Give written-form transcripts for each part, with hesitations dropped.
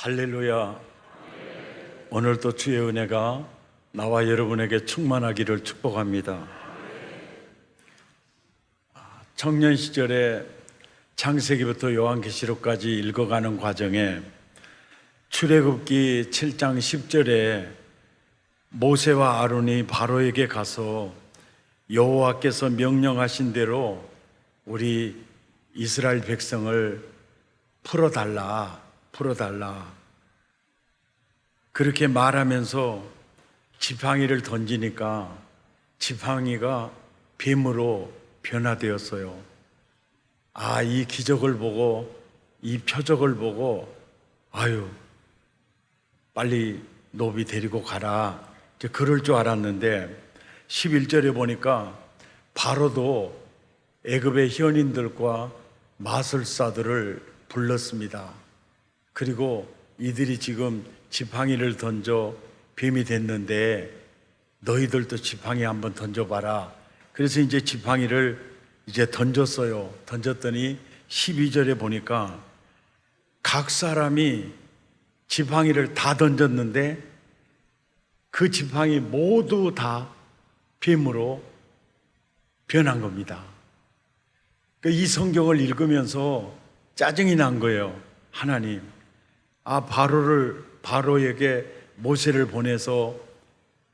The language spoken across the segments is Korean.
할렐루야. 오늘도 주의 은혜가 나와 여러분에게 충만하기를 축복합니다. 청년 시절에 창세기부터 요한계시록까지 읽어가는 과정에 출애굽기 7장 10절에 모세와 아론이 바로에게 가서 여호와께서 명령하신 대로 우리 이스라엘 백성을 풀어달라 그렇게 말하면서 지팡이를 던지니까 지팡이가 뱀으로 변화되었어요. 이 기적을 보고, 이 표적을 보고 빨리 노비 데리고 가라, 그럴 줄 알았는데 11절에 보니까 바로도 애굽의 현인들과 마술사들을 불렀습니다. 그리고 이들이 지금 지팡이를 던져 뱀이 됐는데 너희들도 지팡이 한번 던져봐라. 그래서 이제 지팡이를 던졌어요. 던졌더니 12절에 보니까 각 사람이 지팡이를 다 던졌는데 그 지팡이 모두 다 뱀으로 변한 겁니다. 이 성경을 읽으면서 짜증이 난 거예요. 하나님, 바로에게 모세를 보내서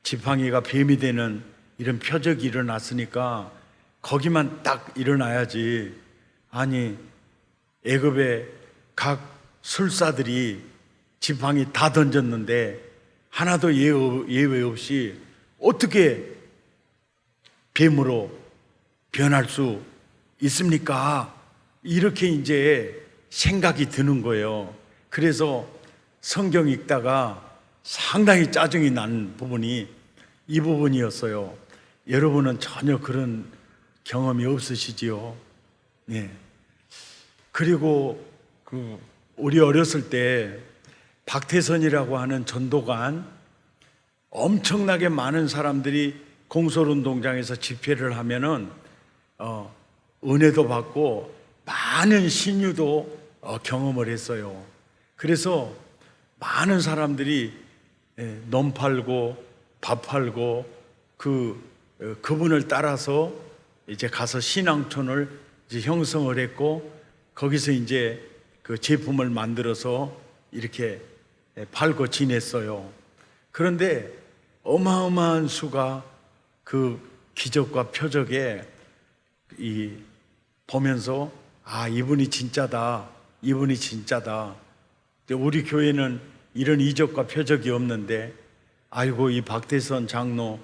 지팡이가 뱀이 되는 이런 표적이 일어났으니까 거기만 딱 일어나야지. 아니, 애굽의 각 술사들이 지팡이 다 던졌는데 하나도 예외 없이 어떻게 뱀으로 변할 수 있습니까? 이렇게 이제 생각이 드는 거예요. 그래서 성경 읽다가 상당히 짜증이 난 부분이 이 부분이었어요. 여러분은 전혀 그런 경험이 없으시지요? 네. 그리고 우리 어렸을 때 박태선이라고 하는 전도관, 엄청나게 많은 사람들이 공설운동장에서 집회를 하면은 은혜도 받고 많은 신유도 경험을 했어요. 그래서 많은 사람들이 논 팔고 밥 팔고 그분을 따라서 이제 가서 신앙촌을 형성을 했고 거기서 이제 그 제품을 만들어서 이렇게 팔고 지냈어요. 그런데 어마어마한 수가 그 기적과 표적에 보면서 이분이 진짜다. 우리 교회는 이런 이적과 표적이 없는데 이 박태선 장로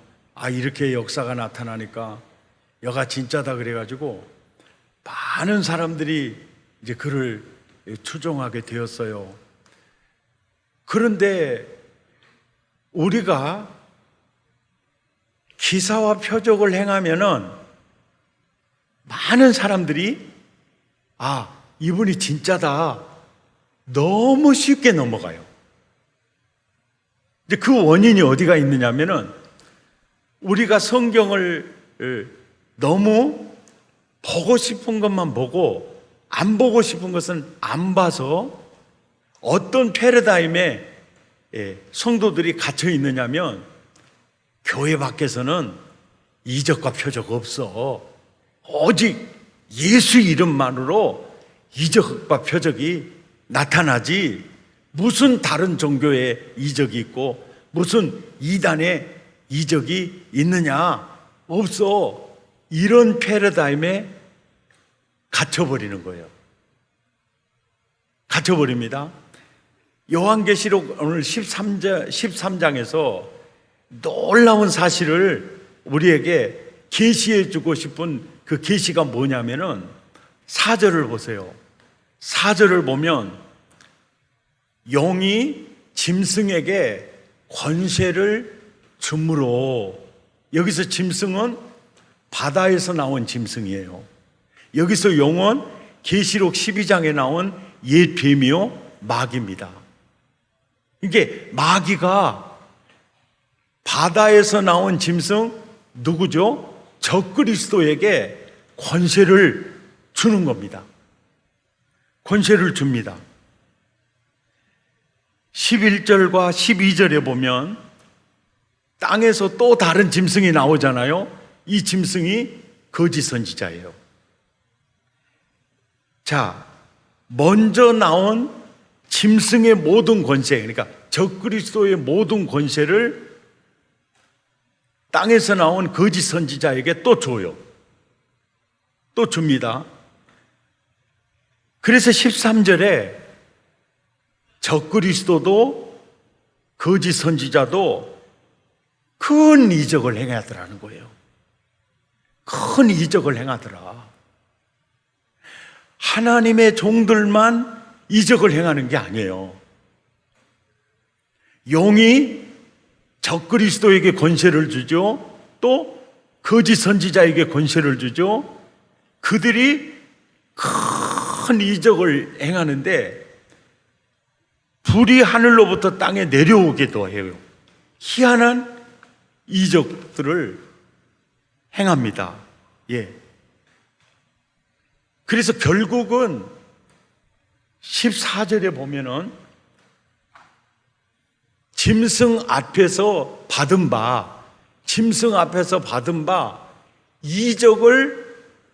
이렇게 역사가 나타나니까 여가 진짜다 그래가지고 많은 사람들이 이제 그를 추종하게 되었어요. 그런데 우리가 기사와 표적을 행하면은 많은 사람들이 이분이 진짜다 너무 쉽게 넘어가요. 이제 그 원인이 어디가 있느냐면은 우리가 성경을 너무 보고 싶은 것만 보고 안 보고 싶은 것은 안 봐서 어떤 패러다임에 성도들이 갇혀 있느냐면 교회 밖에서는 이적과 표적 없어. 오직 예수 이름만으로 이적과 표적이 나타나지 무슨 다른 종교의 이적이 있고 무슨 이단의 이적이 있느냐? 없어. 이런 패러다임에 갇혀버리는 거예요. 갇혀버립니다. 요한계시록 오늘 13장에서 놀라운 사실을 우리에게 계시해 주고 싶은 그 계시가 뭐냐면은 4절을 보세요. 4절을 보면 용이 짐승에게 권세를 주므로, 여기서 짐승은 바다에서 나온 짐승이에요. 여기서 용은 계시록 12장에 나온 옛 뱀이요 마귀입니다. 이게 마귀가 바다에서 나온 짐승 누구죠? 적그리스도에게 권세를 주는 겁니다. 권세를 줍니다. 11절과 12절에 보면 땅에서 또 다른 짐승이 나오잖아요. 이 짐승이 거짓 선지자예요. 자, 먼저 나온 짐승의 모든 권세, 그러니까 적그리스도의 모든 권세를 땅에서 나온 거짓 선지자에게 또 줘요. 또 줍니다. 그래서 13절에 적그리스도도 거짓 선지자도 큰 이적을 행하더라는 거예요. 큰 이적을 행하더라. 하나님의 종들만 이적을 행하는 게 아니에요. 용이 적그리스도에게 권세를 주죠. 또 거짓 선지자에게 권세를 주죠. 그들이 큰 이적을 행하는데 불이 하늘로부터 땅에 내려오기도 해요. 희한한 이적들을 행합니다. 예. 그래서 결국은 14절에 보면은 짐승 앞에서 받은 바 이적을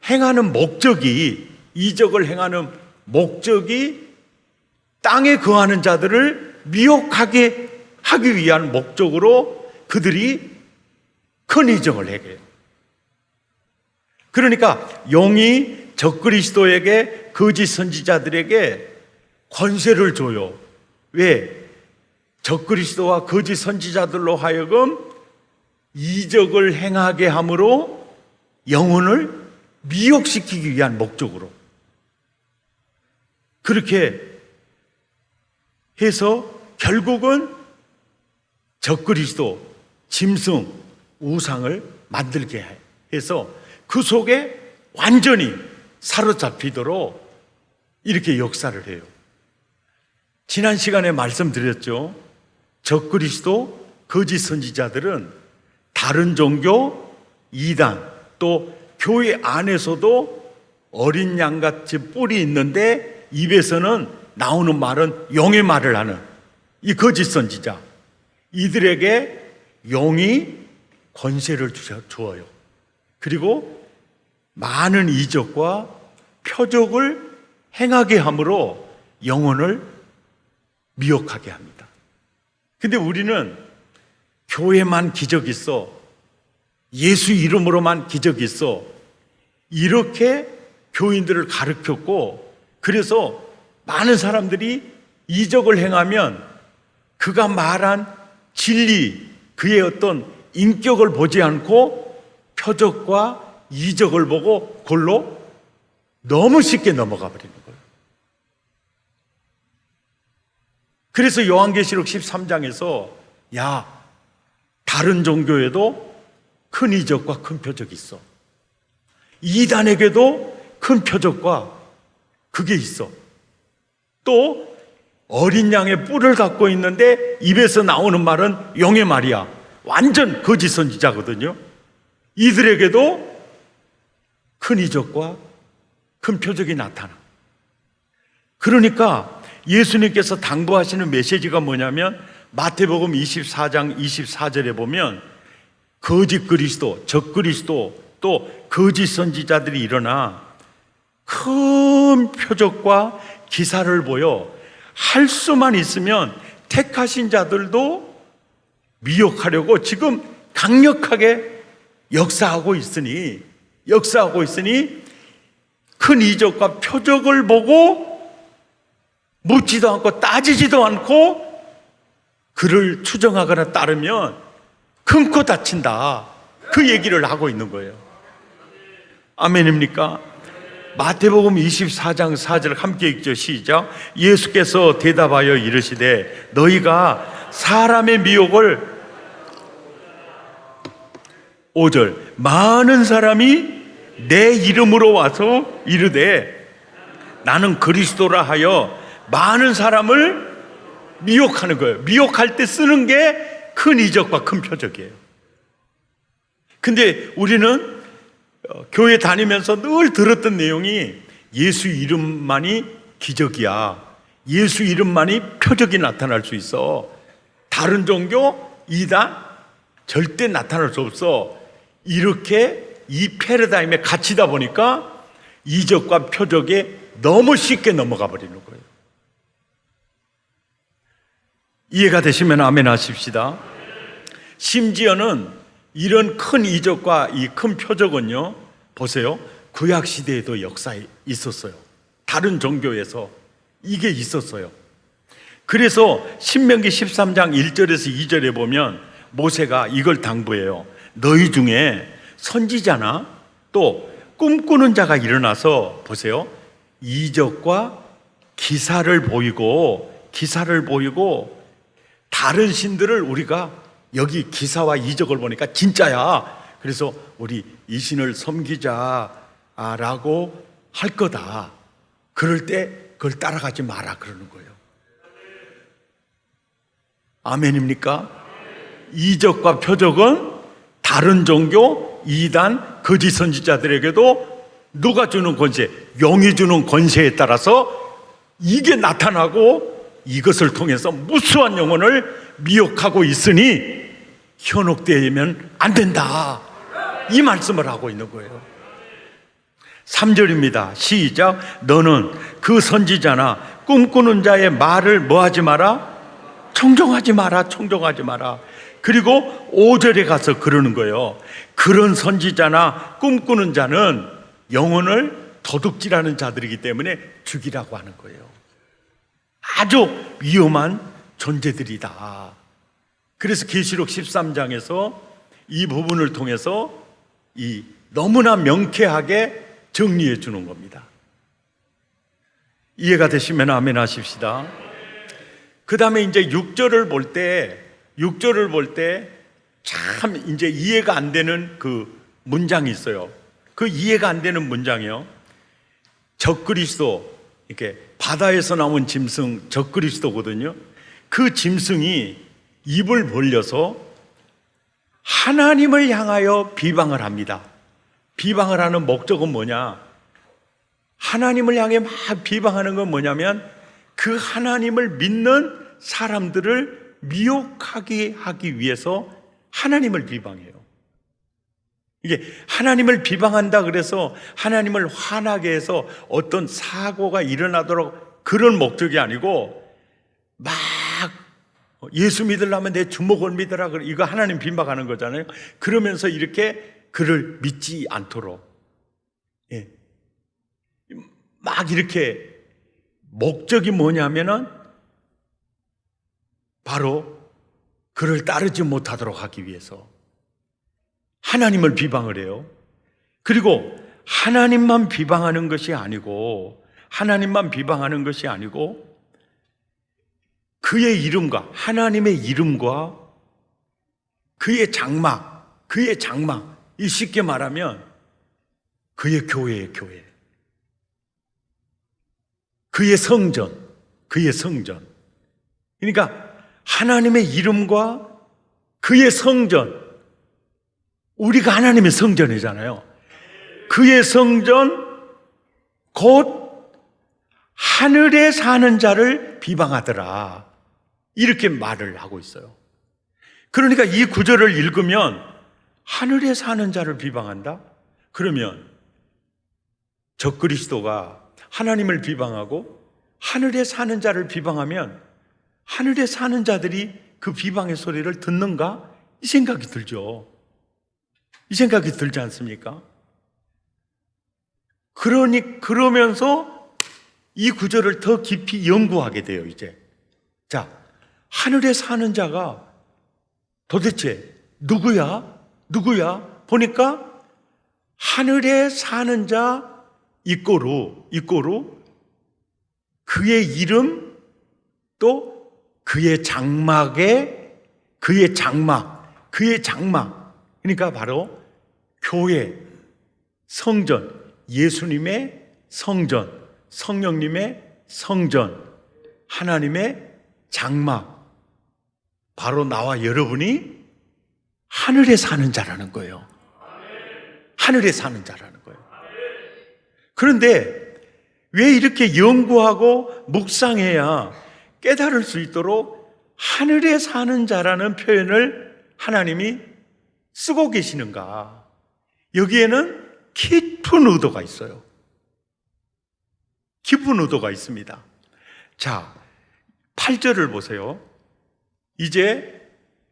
행하는 목적이 땅에 거하는 자들을 미혹하게 하기 위한 목적으로 그들이 큰 이적을 행해요. 그러니까 용이 적그리스도에게 거짓 선지자들에게 권세를 줘요. 왜? 적그리스도와 거짓 선지자들로 하여금 이적을 행하게 함으로 영혼을 미혹시키기 위한 목적으로 그렇게 해서 결국은 적그리스도, 짐승, 우상을 만들게 해서 그 속에 완전히 사로잡히도록 이렇게 역사를 해요. 지난 시간에 말씀드렸죠. 적그리스도, 거짓 선지자들은 다른 종교, 이단, 또 교회 안에서도 어린 양같이 뿔이 있는데 입에서는 나오는 말은 용의 말을 하는 이 거짓 선지자, 이들에게 용이 권세를 주어요. 그리고 많은 이적과 표적을 행하게 함으로 영혼을 미혹하게 합니다. 근데 우리는 교회만 기적 있어, 예수 이름으로만 기적 있어, 이렇게 교인들을 가르쳤고, 그래서 많은 사람들이 이적을 행하면 그가 말한 진리, 그의 어떤 인격을 보지 않고 표적과 이적을 보고 그걸로 너무 쉽게 넘어가 버리는 거예요. 그래서 요한계시록 13장에서 야, 다른 종교에도 큰 이적과 큰 표적이 있어. 이단에게도 큰 표적과 그게 있어. 또 어린 양의 뿔을 갖고 있는데 입에서 나오는 말은 용의 말이야. 완전 거짓 선지자거든요. 이들에게도 큰 이적과 큰 표적이 나타나. 그러니까 예수님께서 당부하시는 메시지가 뭐냐면 마태복음 24장 24절에 보면 거짓 그리스도, 적그리스도, 또 거짓 선지자들이 일어나 큰 표적과 기사를 보여 할 수만 있으면 택하신 자들도 미혹하려고 지금 강력하게 역사하고 있으니 큰 이적과 표적을 보고 묻지도 않고 따지지도 않고 그를 추정하거나 따르면 금코 다친다. 그 얘기를 하고 있는 거예요. 아멘입니까? 마태복음 24장 4절 함께 읽죠. 시작. 예수께서 대답하여 이르시되 너희가 사람의 미혹을 5절 많은 사람이 내 이름으로 와서 이르되 나는 그리스도라 하여 많은 사람을 미혹하는 거예요. 미혹할 때 쓰는 게 큰 이적과 큰 표적이에요. 근데 우리는 교회 다니면서 늘 들었던 내용이 예수 이름만이 기적이야. 예수 이름만이 표적이 나타날 수 있어. 다른 종교, 이단 절대 나타날 수 없어. 이렇게 이 패러다임에 갇히다 보니까 이적과 표적에 너무 쉽게 넘어가 버리는 거예요. 이해가 되시면 아멘 하십시다. 심지어는 이런 큰 이적과 이 큰 표적은요, 보세요, 구약 시대에도 역사에 있었어요. 다른 종교에서 이게 있었어요. 그래서 신명기 13장 1절에서 2절에 보면 모세가 이걸 당부해요. 너희 중에 선지자나 또 꿈꾸는 자가 일어나서, 보세요, 이적과 기사를 보이고 다른 신들을 우리가 여기 기사와 이적을 보니까 진짜야. 그래서 우리 이 신을 섬기자라고 할 거다. 그럴 때 그걸 따라가지 마라 그러는 거예요. 아멘입니까? 이적과 표적은 다른 종교, 이단, 거짓 선지자들에게도 누가 주는 권세? 영이 주는 권세에 따라서 이게 나타나고 이것을 통해서 무수한 영혼을 미혹하고 있으니 현혹되면 안 된다. 이 말씀을 하고 있는 거예요. 3절입니다. 시작. 너는 그 선지자나 꿈꾸는 자의 말을 뭐하지 마라? 청종하지 마라. 그리고 5절에 가서 그러는 거예요. 그런 선지자나 꿈꾸는 자는 영혼을 도둑질하는 자들이기 때문에 죽이라고 하는 거예요. 아주 위험한 존재들이다. 그래서 계시록 13장에서 이 부분을 통해서 이 너무나 명쾌하게 정리해 주는 겁니다. 이해가 되시면 아멘 하십시다. 그 다음에 이제 6절을 볼 때 참 이제 이해가 안 되는 그 문장이 있어요. 그 이해가 안 되는 문장이요. 적그리스도, 이렇게 바다에서 나온 짐승 적그리스도거든요. 그 짐승이 입을 벌려서 하나님을 향하여 비방을 합니다. 비방을 하는 목적은 뭐냐? 하나님을 향해 막 비방하는 건 뭐냐면 그 하나님을 믿는 사람들을 미혹하게 하기 위해서 하나님을 비방해요. 이게 하나님을 비방한다 그래서 하나님을 화나게 해서 어떤 사고가 일어나도록 그런 목적이 아니고, 막 예수 믿으려면 내 주먹을 믿으라, 이거 하나님 비방하는 거잖아요. 그러면서 이렇게 그를 믿지 않도록, 막 이렇게 목적이 뭐냐면은 바로 그를 따르지 못하도록 하기 위해서 하나님을 비방을 해요. 그리고 하나님만 비방하는 것이 아니고 그의 이름과 하나님의 이름과 그의 장막, 이 쉽게 말하면 그의 교회의 교회, 그의 성전. 그러니까 하나님의 이름과 그의 성전, 우리가 하나님의 성전이잖아요. 그의 성전 곧 하늘에 사는 자를 비방하더라, 이렇게 말을 하고 있어요. 그러니까 이 구절을 읽으면 하늘에 사는 자를 비방한다? 그러면 적그리스도가 하나님을 비방하고 하늘에 사는 자를 비방하면 하늘에 사는 자들이 그 비방의 소리를 듣는가? 이 생각이 들죠. 이 생각이 들지 않습니까? 그러면서 이 구절을 더 깊이 연구하게 돼요, 이제. 자, 하늘에 사는 자가 도대체 누구야? 보니까 하늘에 사는 자 이꼬루, 그의 이름, 또 그의 장막, 그러니까 바로 교회, 성전, 예수님의 성전, 성령님의 성전, 하나님의 장막, 바로 나와 여러분이 하늘에 사는 자라는 거예요. 하늘에 사는 자라는 거예요. 그런데 왜 이렇게 연구하고 묵상해야 깨달을 수 있도록 하늘에 사는 자라는 표현을 하나님이 쓰고 계시는가? 여기에는 깊은 의도가 있어요. 깊은 의도가 있습니다. 자, 8절을 보세요. 이제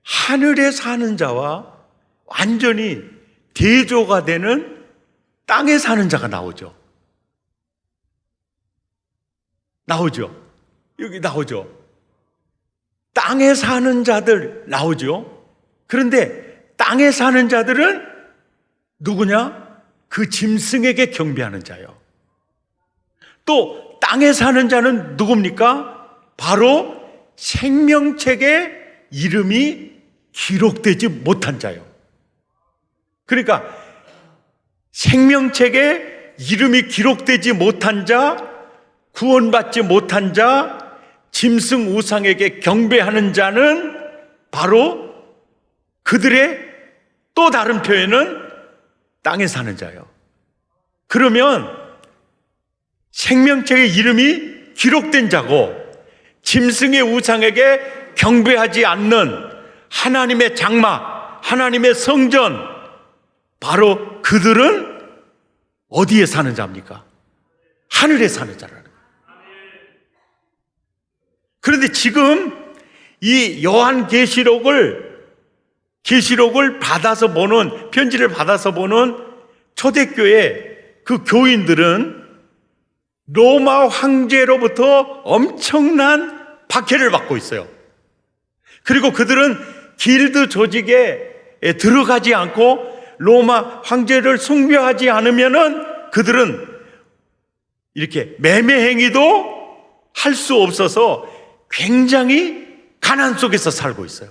하늘에 사는 자와 완전히 대조가 되는 땅에 사는 자가 나오죠. 여기 나오죠. 땅에 사는 자들 나오죠. 그런데 땅에 사는 자들은 누구냐? 그 짐승에게 경배하는 자요. 또 땅에 사는 자는 누굽니까? 바로 생명책에 이름이 기록되지 못한 자요. 그러니까 생명책에 이름이 기록되지 못한 자, 구원받지 못한 자, 짐승 우상에게 경배하는 자는 바로 그들의 또 다른 표현은 땅에 사는 자요. 그러면 생명책에 이름이 기록된 자고 짐승의 우상에게 경배하지 않는 하나님의 장막, 하나님의 성전, 바로 그들은 어디에 사는 자입니까? 하늘에 사는 자라는 거예요. 그런데 지금 이 요한계시록을 받아서 보는, 편지를 받아서 보는 초대교회 그 교인들은 로마 황제로부터 엄청난 박해를 받고 있어요. 그리고 그들은 길드 조직에 들어가지 않고 로마 황제를 숭배하지 않으면은 그들은 이렇게 매매 행위도 할 수 없어서 굉장히 가난 속에서 살고 있어요.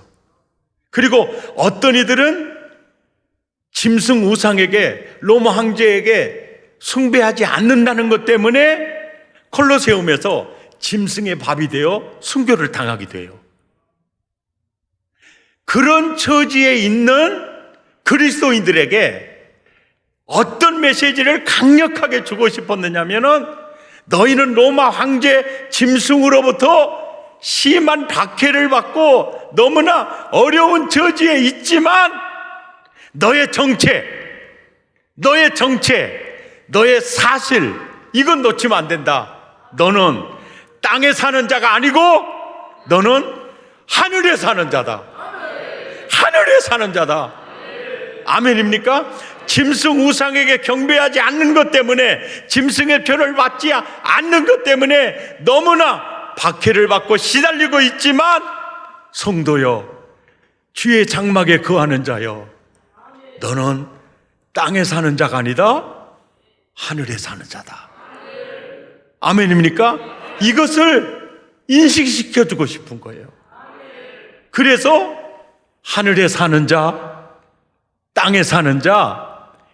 그리고 어떤 이들은 짐승 우상에게, 로마 황제에게 숭배하지 않는다는 것 때문에 콜로세움에서 짐승의 밥이 되어 순교를 당하기도 해요. 그런 처지에 있는 그리스도인들에게 어떤 메시지를 강력하게 주고 싶었느냐면은, 너희는 로마 황제 짐승으로부터 심한 박해를 받고 너무나 어려운 처지에 있지만 너의 정체, 너의 사실, 이건 놓치면 안 된다. 너는 땅에 사는 자가 아니고 너는 하늘에 사는 자다. 하늘에 사는 자다. 아멘입니까? 짐승 우상에게 경배하지 않는 것 때문에, 짐승의 표를 받지 않는 것 때문에 너무나 박해를 받고 시달리고 있지만, 성도여, 주의 장막에 거하는 자여, 너는 땅에 사는 자가 아니다, 하늘에 사는 자다. 아멘입니까? 이것을 인식시켜주고 싶은 거예요. 그래서 하늘에 사는 자, 땅에 사는 자,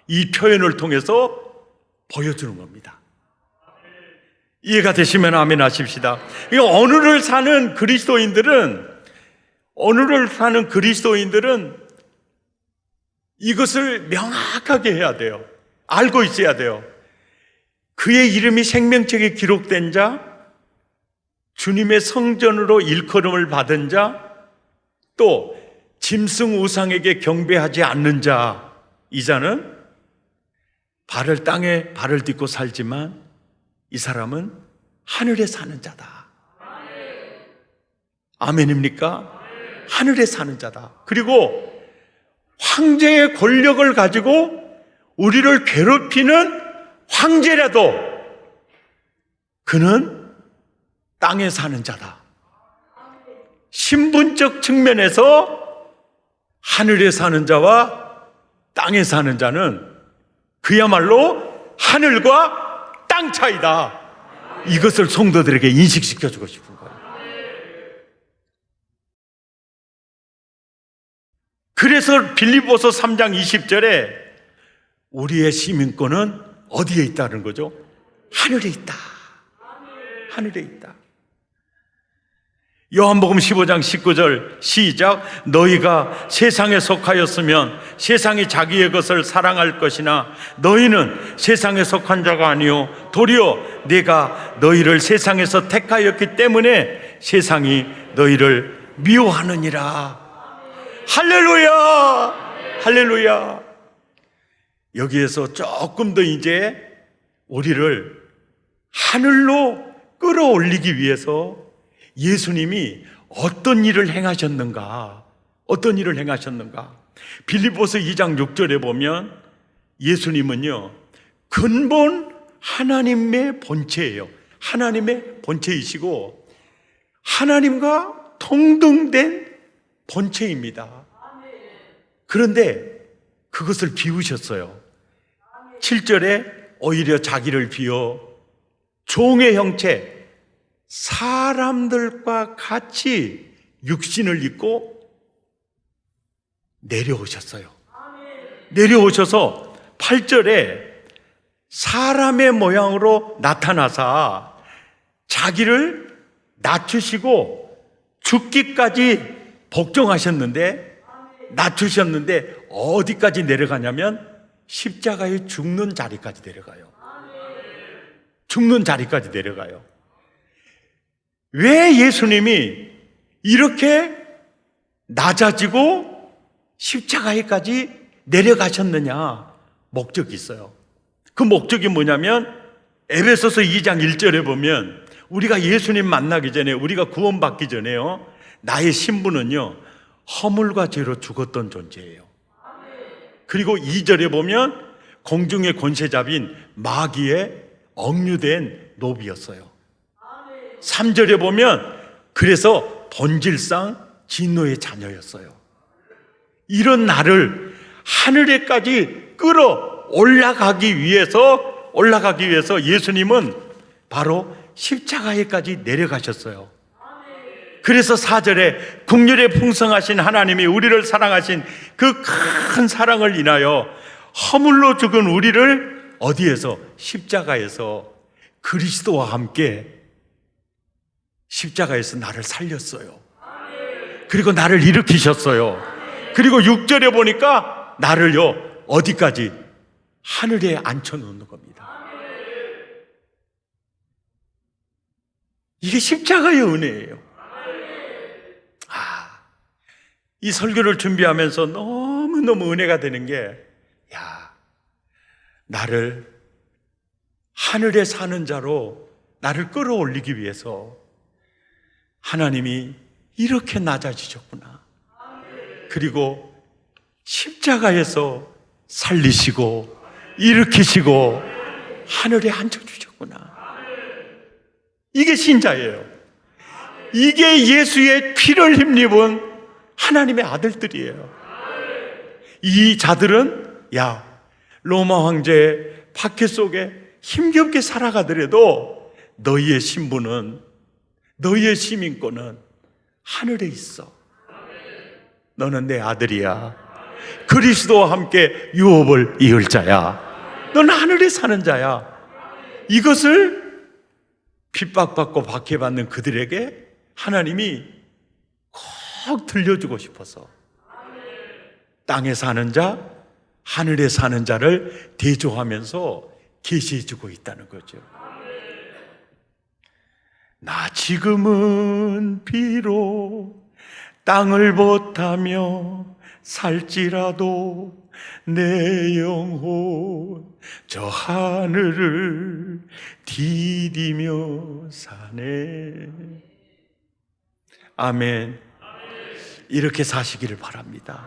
이 표현을 통해서 보여주는 겁니다. 이해가 되시면 아멘 하십시다. 오늘을 사는 그리스도인들은 이것을 명확하게 해야 돼요. 알고 있어야 돼요. 그의 이름이 생명책에 기록된 자, 주님의 성전으로 일컬음을 받은 자, 또 짐승 우상에게 경배하지 않는 자, 이 자는 땅에 발을 딛고 살지만 이 사람은 하늘에 사는 자다. 아멘입니까? 하늘에 사는 자다. 그리고 황제의 권력을 가지고 우리를 괴롭히는 황제라도 그는 땅에 사는 자다. 신분적 측면에서 하늘에 사는 자와 땅에 사는 자는 그야말로 하늘과 땅 차이다. 이것을 성도들에게 인식시켜주고 싶은 거예요. 그래서 빌립보서 3장 20절에 우리의 시민권은 어디에 있다는 거죠? 하늘에 있다. 하늘에 있다. 요한복음 15장 19절 시작. 너희가 세상에 속하였으면 세상이 자기의 것을 사랑할 것이나 너희는 세상에 속한 자가 아니요 도리어 내가 너희를 세상에서 택하였기 때문에 세상이 너희를 미워하느니라. 할렐루야, 할렐루야. 여기에서 조금 더 이제 우리를 하늘로 끌어올리기 위해서 예수님이 어떤 일을 행하셨는가, 어떤 일을 행하셨는가. 빌립보서 2장 6절에 보면 예수님은요, 근본 하나님의 본체예요. 하나님의 본체이시고 하나님과 동등된 본체입니다. 그런데 그것을 비우셨어요. 7절에 오히려 자기를 비워 종의 형체, 사람들과 같이 육신을 입고 내려오셨어요. 내려오셔서 8절에 사람의 모양으로 나타나사 자기를 낮추시고 죽기까지 복종하셨는데, 낮추셨는데 어디까지 내려가냐면 십자가에 죽는 자리까지 내려가요. 죽는 자리까지 내려가요. 왜 예수님이 이렇게 낮아지고 십자가에까지 내려가셨느냐? 목적이 있어요. 그 목적이 뭐냐면 에베소서 2장 1절에 보면 우리가 예수님 만나기 전에, 우리가 구원받기 전에요, 나의 신분은요 허물과 죄로 죽었던 존재예요. 그리고 2절에 보면 공중의 권세자인 마귀의 억류된 노비였어요. 3절에 보면 그래서 본질상 진노의 자녀였어요. 이런 나를 하늘에까지 끌어 올라가기 위해서 예수님은 바로 십자가에까지 내려가셨어요. 그래서 4절에 국률에 풍성하신 하나님이 우리를 사랑하신 그 큰 사랑을 인하여 허물로 죽은 우리를 어디에서? 십자가에서 그리스도와 함께 십자가에서 나를 살렸어요. 그리고 나를 일으키셨어요. 그리고 6절에 보니까 나를요 어디까지? 하늘에 앉혀놓는 겁니다. 이게 십자가의 은혜예요. 이 설교를 준비하면서 너무너무 은혜가 되는 게, 나를 하늘에 사는 자로 나를 끌어올리기 위해서 하나님이 이렇게 낮아지셨구나. 그리고 십자가에서 살리시고 일으키시고 하늘에 앉혀주셨구나. 이게 신자예요. 이게 예수의 피를 힘입은 하나님의 아들들이에요. 이 자들은 로마 황제의 박해 속에 힘겹게 살아가더라도 너희의 신분은, 너희의 시민권은 하늘에 있어. 너는 내 아들이야. 그리스도와 함께 유업을 이을 자야. 너는 하늘에 사는 자야. 이것을 핍박받고 박해받는 그들에게 하나님이 꼭 들려주고 싶어서 땅에 사는 자, 하늘에 사는 자를 대조하면서 계시해주고 있다는 거죠. 나 지금은 비록 땅을 벗하며 살지라도 내 영혼 저 하늘을 디디며 사네. 아멘. 이렇게 사시기를 바랍니다.